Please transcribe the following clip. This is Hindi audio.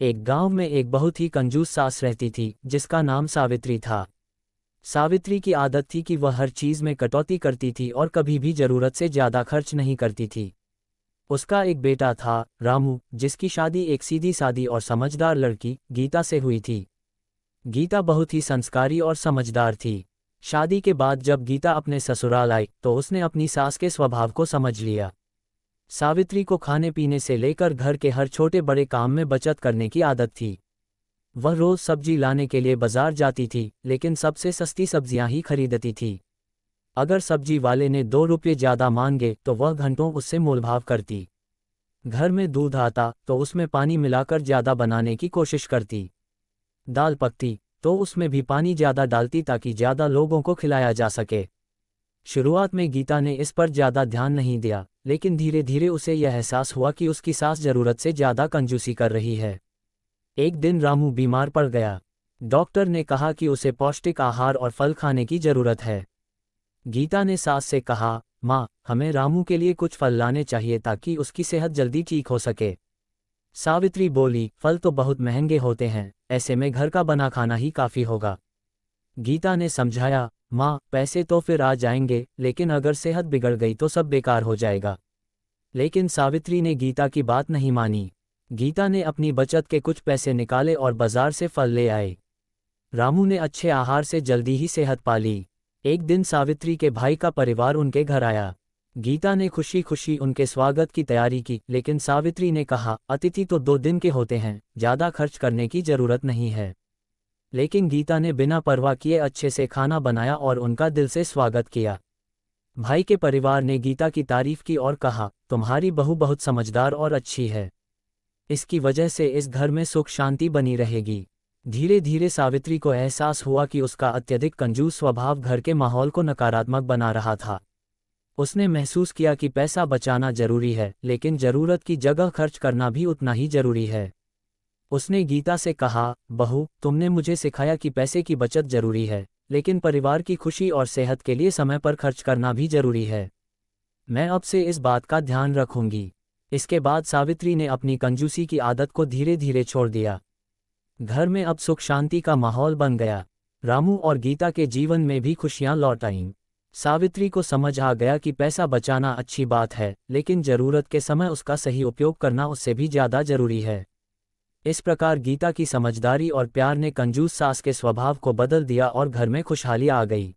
एक गांव में एक बहुत ही कंजूस सास रहती थी जिसका नाम सावित्री था। सावित्री की आदत थी कि वह हर चीज में कटौती करती थी और कभी भी जरूरत से ज्यादा खर्च नहीं करती थी। उसका एक बेटा था, रामू, जिसकी शादी एक सीधी सादी और समझदार लड़की गीता से हुई थी। गीता बहुत ही संस्कारी और समझदार थी। शादी के बाद जब गीता अपने ससुराल आई तो उसने अपनी सास के स्वभाव को समझ लिया। सावित्री को खाने पीने से लेकर घर के हर छोटे बड़े काम में बचत करने की आदत थी। वह रोज सब्जी लाने के लिए बाजार जाती थी, लेकिन सबसे सस्ती सब्जियां ही खरीदती थी। अगर सब्जी वाले ने 2 रुपये ज्यादा मांगे तो वह घंटों उससे मोलभाव करती। घर में दूध आता तो उसमें पानी मिलाकर ज्यादा बनाने की कोशिश करती। दाल पकती तो उसमें भी पानी ज्यादा डालती ताकि ज्यादा लोगों को खिलाया जा सके। शुरुआत में गीता ने इस पर ज्यादा ध्यान नहीं दिया, लेकिन धीरे धीरे उसे यह एहसास हुआ कि उसकी सास जरूरत से ज्यादा कंजूसी कर रही है। एक दिन रामू बीमार पड़ गया। डॉक्टर ने कहा कि उसे पौष्टिक आहार और फल खाने की जरूरत है। गीता ने सास से कहा, माँ, हमें रामू के लिए कुछ फल लाने चाहिए ताकि उसकी सेहत जल्दी ठीक हो सके। सावित्री बोली, फल तो बहुत महंगे होते हैं, ऐसे में घर का बना खाना ही काफी होगा। गीता ने समझाया, माँ, पैसे तो फिर आ जाएंगे, लेकिन अगर सेहत बिगड़ गई तो सब बेकार हो जाएगा। लेकिन सावित्री ने गीता की बात नहीं मानी। गीता ने अपनी बचत के कुछ पैसे निकाले और बाजार से फल ले आए। रामू ने अच्छे आहार से जल्दी ही सेहत पा ली। एक दिन सावित्री के भाई का परिवार उनके घर आया। गीता ने खुशी खुशी उनके स्वागत की तैयारी की, लेकिन सावित्री ने कहा, अतिथि तो 2 दिन के होते हैं, ज्यादा खर्च करने की जरूरत नहीं है। लेकिन गीता ने बिना परवाह किए अच्छे से खाना बनाया और उनका दिल से स्वागत किया। भाई के परिवार ने गीता की तारीफ की और कहा, तुम्हारी बहू बहुत समझदार और अच्छी है। इसकी वजह से इस घर में सुख शांति बनी रहेगी। धीरे धीरे सावित्री को एहसास हुआ कि उसका अत्यधिक कंजूस स्वभाव घर के माहौल को नकारात्मक बना रहा था। उसने महसूस किया कि पैसा बचाना जरूरी है, लेकिन जरूरत की जगह खर्च करना भी उतना ही जरूरी है। उसने गीता से कहा, बहू, तुमने मुझे सिखाया कि पैसे की बचत जरूरी है, लेकिन परिवार की खुशी और सेहत के लिए समय पर खर्च करना भी जरूरी है। मैं अब से इस बात का ध्यान रखूंगी। इसके बाद सावित्री ने अपनी कंजूसी की आदत को धीरे धीरे छोड़ दिया। घर में अब सुख शांति का माहौल बन गया। रामू और गीता के जीवन में भी खुशियां लौट आईं। सावित्री को समझ आ गया कि पैसा बचाना अच्छी बात है, लेकिन जरूरत के समय उसका सही उपयोग करना उससे भी ज्यादा जरूरी है। इस प्रकार गीता की समझदारी और प्यार ने कंजूस सास के स्वभाव को बदल दिया और घर में खुशहाली आ गई।